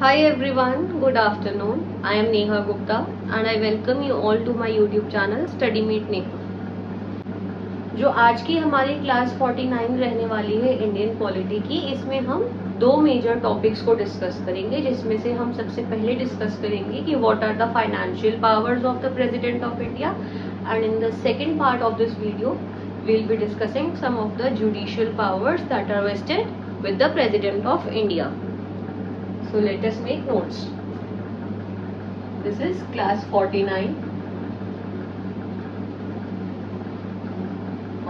Hi everyone, good afternoon. I am Neha Gupta and I welcome you all to my YouTube channel Study Meet Neha. जो आज की हमारी class 49 रहने वाली है इंडियन पॉलिटी की, इसमें हम दो मेजर टॉपिक्स को डिस्कस करेंगे, जिसमें से हम सबसे पहले डिस्कस करेंगे कि what are the financial powers of the president of India, and in the second part of this video we will be discussing some of the judicial powers that are vested with the president of India. So let us make notes. This is class 49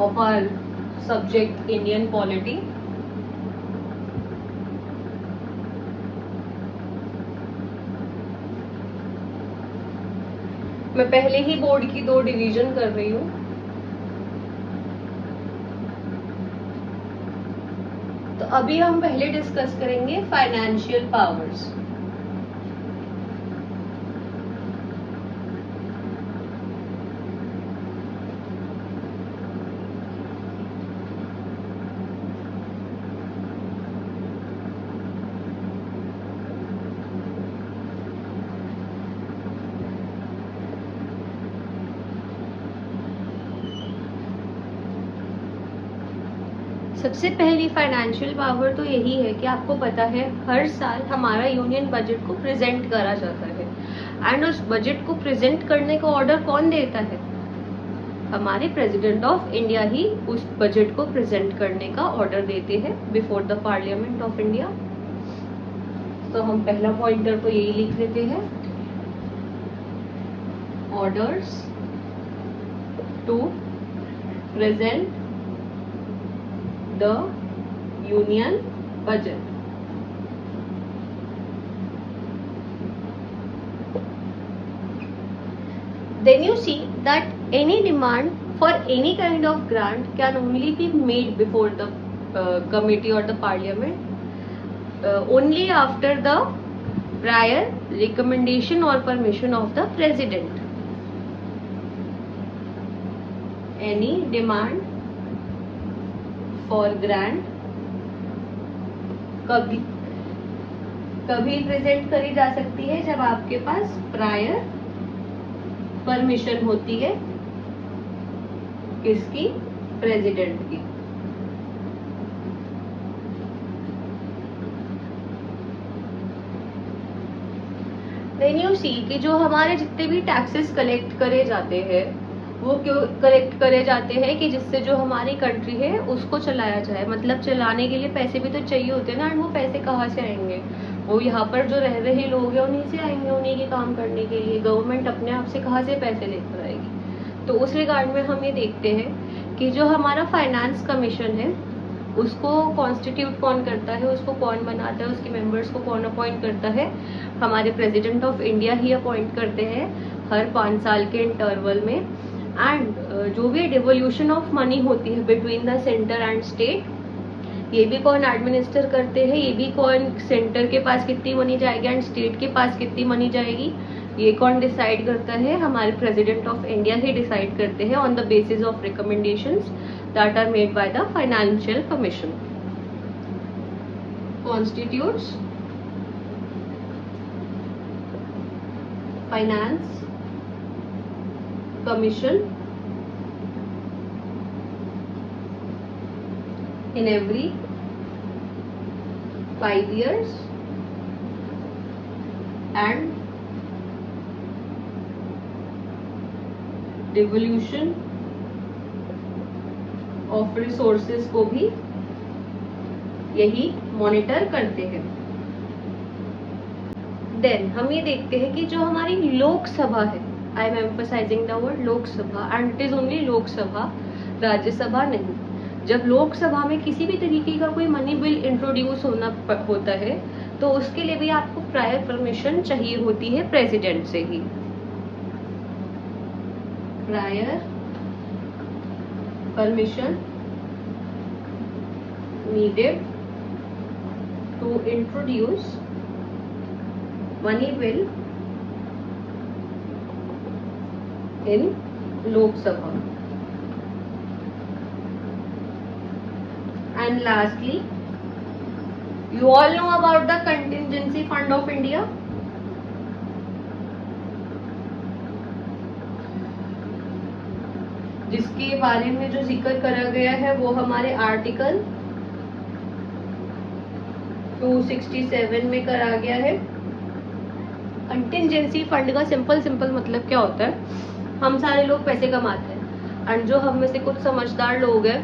of our subject Indian polity. मैं पहले ही board की दो division कर रही हूँ. तो अभी हम पहले डिस्कस करेंगे फाइनेंशियल पावर्स. सबसे पहली फाइनेंशियल पावर तो यही है कि आपको पता है हर साल हमारा यूनियन बजट को प्रेजेंट करा जाता है, एंड उस बजट को प्रेजेंट करने का ऑर्डर कौन देता है? हमारे प्रेसिडेंट ऑफ इंडिया ही उस बजट को प्रेजेंट करने का ऑर्डर देते हैं before the parliament of India. तो हम पहला पॉइंटर तो यही लिख लेते हैं, orders to present the union budget. Then you see that any demand for any kind of grant can only be made before the committee or the parliament only after the prior recommendation or permission of the president. Any demand for grant कभी present करी जा सकती है जब आपके पास prior permission होती है. किसकी? प्रेसिडेंट की. देन यू सी कि जो हमारे जितने भी टैक्सेस कलेक्ट करे जाते हैं वो क्यों कलेक्ट करे जाते हैं कि जिससे जो हमारी कंट्री है उसको चलाया जाए. मतलब चलाने के लिए पैसे भी तो चाहिए होते हैं ना, एंड वो पैसे कहाँ से आएंगे? वो यहाँ पर जो रह रहे लोग हैं उन्हीं से आएंगे, उन्हीं के काम करने के लिए. गवर्नमेंट अपने आप से कहाँ से पैसे लेकर आएगी? तो उस रिगार्ड में हम ये देखते हैं कि जो हमारा फाइनेंस कमीशन है उसको कॉन्स्टिट्यूट कौन करता है, उसको कौन बनाता है, उसके मेंबर्स को कौन अपॉइंट करता है? हमारे प्रेसिडेंट ऑफ इंडिया ही अपॉइंट करते हैं हर 5 साल के इंटरवल में. एंड जो भी डिवोल्यूशन ऑफ मनी होती है between the centre and state, ये भी कौन एडमिनिस्टर करते हैं, ये भी कौन, सेंटर के पास कितनी मनी जाएगी एंड स्टेट के पास कितनी मनी जाएगी, ये कौन डिसाइड करता है? हमारे प्रेसिडेंट ऑफ इंडिया ही डिसाइड करते हैं on the basis of recommendations that are made by the financial commission. Constitutes finance commission in every 5 years and devolution of resources को भी यही मॉनिटर करते हैं. देन हम ये देखते हैं कि जो हमारी लोकसभा है, I am emphasizing the word Lok Sabha, and it is only Lok Sabha, Rajya Sabha नहीं. जब लोकसभा में किसी भी तरीके का कोई मनी बिल इंट्रोड्यूस होता है तो उसके लिए भी आपको प्रायर परमिशन चाहिए होती है प्रेसिडेंट से ही. Prior permission needed to introduce money bill in Lok Sabha. And lastly, you all know about the contingency fund fund of India, जिसके बारे में जो जिक्र करा गया है वो हमारे आर्टिकल 267 में करा गया है। कंटिजेंसी फंड का सिंपल मतलब क्या होता है, हम सारे लोग पैसे कमाते हैं और जो हम में से कुछ समझदार लोग हैं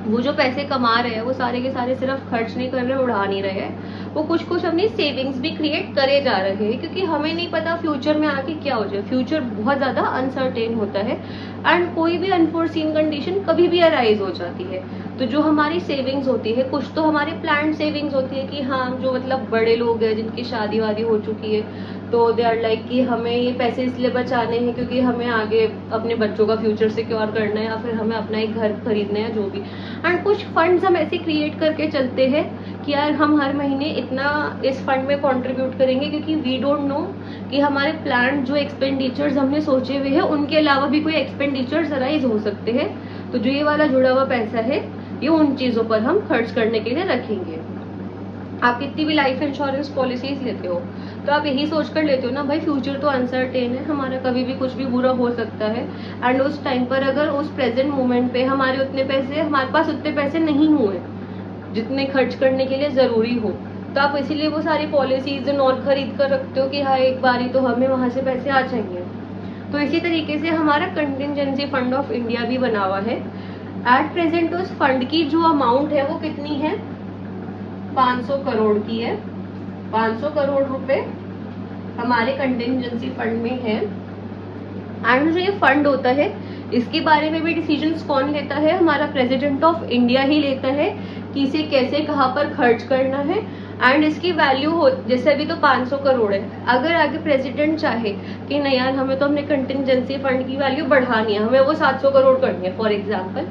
वो जो पैसे कमा रहे हैं वो सारे के सारे सिर्फ खर्च नहीं कर रहे, उड़ा नहीं रहे हैं, वो कुछ कुछ अपनी सेविंग्स भी क्रिएट करे जा रहे हैं, क्योंकि हमें नहीं पता फ्यूचर में आके क्या हो जाए। फ्यूचर बहुत ज्यादा अनसर्टेन होता है एंड कोई भी अनफोर्सीन कंडीशन कभी भी अराइज हो जाती है। तो जो हमारी सेविंग्स होती है, कुछ तो हमारी प्लान सेविंग्स होती है कि हाँ जो मतलब बड़े लोग हैं जिनकी शादी वादी हो चुकी है, तो दे आर लाइक कि हमें ये पैसे इसलिए बचाने हैं क्योंकि हमें आगे अपने बच्चों का फ्यूचर सिक्योर करना है या फिर हमें अपना एक घर खरीदना है, जो भी। एंड कुछ फंड्स हम ऐसे क्रिएट करके चलते हैं कि यार हम हर महीने इतना इस फंड में कंट्रीब्यूट करेंगे, क्योंकि वी डोंट नो कि हमारे प्लान जो एक्सपेंडिचर्स हमने सोचे हुए हैं उनके अलावा भी कोई एक्सपेंडिचर्स अराइज हो सकते हैं। तो जो ये वाला जुड़ा हुआ पैसा है ये उन चीजों पर हम खर्च करने के लिए रखेंगे। आप कितनी भी लाइफ इंश्योरेंस पॉलिसीज लेते हो तो आप यही सोच कर लेते हो ना भाई फ्यूचर तो अनसर्टेन है, हमारा कभी भी कुछ भी बुरा हो सकता है। एंड उस टाइम पर अगर उस प्रेजेंट मोमेंट पे हमारे पास उतने पैसे नहीं हुए जितने खर्च करने के लिए जरूरी हो, तो आप इसीलिए वो सारी पॉलिसीज और खरीद कर रखते हो कि हाँ एक बारी तो हमें वहां से पैसे आ जाएंगे। तो इसी तरीके से हमारा कंटिजेंसी फंड ऑफ इंडिया भी बना हुआ है। एट प्रेजेंट उस फंड की जो अमाउंट है वो कितनी है, 500 करोड़ की है। 500 करोड़ रुपए हमारे कंटिजेंसी फंड में है। एंड जो ये फंड होता है इसके बारे में भी डिसीजंस कौन लेता है, हमारा प्रेसिडेंट ऑफ इंडिया ही लेता है कि इसे कैसे कहाँ पर खर्च करना है। एंड इसकी वैल्यू हो, जैसे अभी तो 500 करोड़ है, अगर आगे प्रेसिडेंट चाहे कि नहीं यार हमें तो अपने कंटिजेंसी फंड की वैल्यू बढ़ानी है, हमें वो 700 करोड़ करनी है फॉर एग्जाम्पल,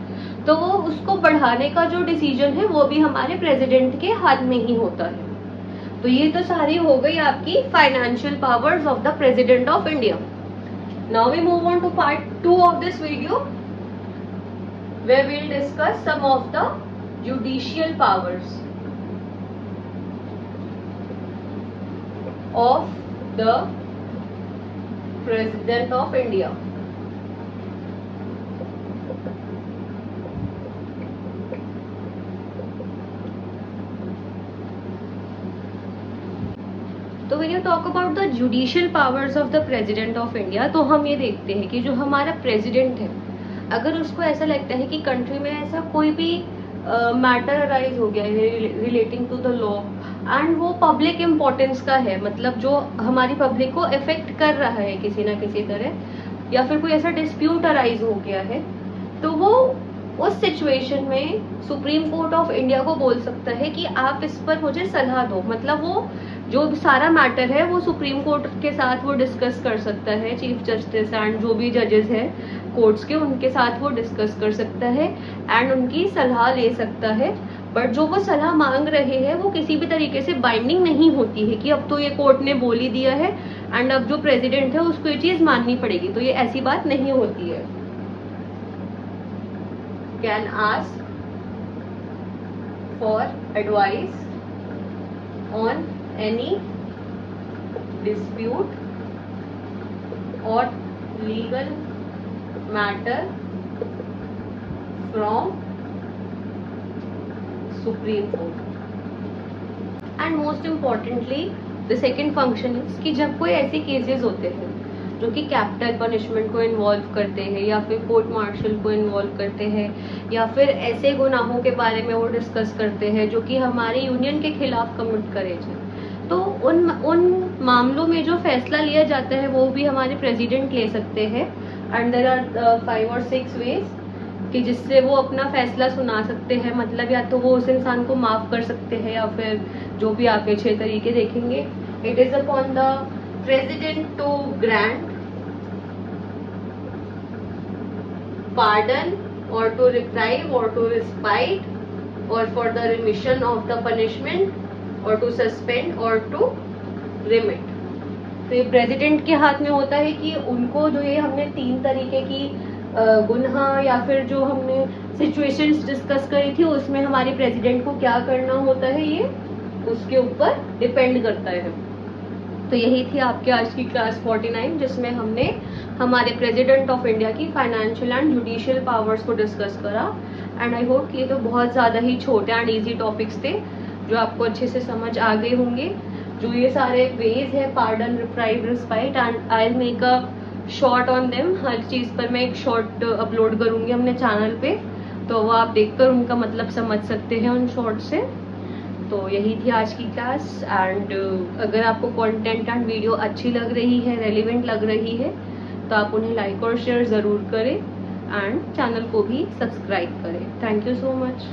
तो वो उसको बढ़ाने का जो डिसीजन है वो भी हमारे प्रेसिडेंट के हाथ में ही होता है। तो ये तो सारी हो गई आपकी financial powers of the president of India. Now we move on to part 2 of this video where we'll discuss some of the judicial powers of the President of India. तो when you talk about the judicial powers of the president of India, तो हम ये देखते हैं कि जो हमारा president है अगर उसको ऐसा लगता है कि कंट्री में ऐसा कोई भी मैटर अराइज हो गया है relating to the law and वो पब्लिक इम्पोर्टेंस का है, मतलब जो हमारी पब्लिक को इफेक्ट कर रहा है किसी ना किसी तरह, या फिर कोई ऐसा डिस्प्यूट अराइज हो गया है, तो वो उस सिचुएशन में सुप्रीम कोर्ट ऑफ इंडिया को बोल सकता है कि आप इस पर मुझे सलाह दो। मतलब वो जो सारा मैटर है वो सुप्रीम कोर्ट के साथ वो डिस्कस कर सकता है, चीफ जस्टिस एंड जो भी जजेस हैं कोर्ट्स के उनके साथ वो डिस्कस कर सकता है एंड उनकी सलाह ले सकता है। बट जो वो सलाह मांग रहे हैं वो किसी भी तरीके से बाइंडिंग नहीं होती है कि अब तो ये कोर्ट ने बोल ही दिया है एंड अब जो प्रेसिडेंट है उसको ये चीज माननी पड़ेगी, तो ये ऐसी बात नहीं होती है। Can ask for advice on any dispute or legal matter from Supreme Court. And most importantly the second function is कि जब कोई ऐसे केसेस होते हैं जो कि कैपिटल पनिशमेंट को इन्वॉल्व करते हैं या फिर कोर्ट मार्शल को इन्वॉल्व करते हैं या फिर ऐसे गुनाहों के बारे में वो डिस्कस करते हैं जो कि हमारे यूनियन के खिलाफ कमिट करे जाए, तो उन मामलों में जो फैसला लिया जाता है वो भी हमारे प्रेसिडेंट ले सकते हैं। And there are 5 or 6 ways कि जिससे वो अपना फैसला सुना सकते हैं, मतलब या तो वो उस इंसान को माफ कर सकते हैं या फिर जो भी आगे 6 तरीके देखेंगे। It is upon the president to grant pardon or to reprieve or to respite or for the remission of the punishment or to suspend or to remit। तो ये प्रेसिडेंट के हाथ में होता है कि उनको जो ये हमने 3 तरीके की गुनाह या फिर जो हमने सिचुएशंस डिस्कस करी थी उसमें हमारे प्रेसिडेंट को क्या करना होता है, ये उसके ऊपर डिपेंड करता है। तो यही थी आपकी आज की क्लास 49, जिसमें हमने हमारे प्रेसिडेंट ऑफ इंडिया की फाइनेंशियल एंड जुडिशियल पावर्स को डिस्कस करा। एंड आई होप कि ये तो बहुत ज़्यादा ही छोटे एंड इजी टॉपिक्स थे जो आपको अच्छे से समझ आ गए होंगे। जो ये सारे वेज है, pardon, reprieve, respite, and I will make a short on them. हर चीज़ पर मैं एक शॉर्ट अपलोड करूँगी अपने चैनल पे, तो वो आप देखकर उनका मतलब समझ सकते हैं उन शॉर्ट से। तो यही थी आज की क्लास। एंड अगर आपको कंटेंट एंड वीडियो अच्छी लग रही है, रेलिवेंट लग रही है, तो आप उन्हें लाइक और शेयर ज़रूर करें एंड चैनल को भी सब्सक्राइब करें। Thank you so much.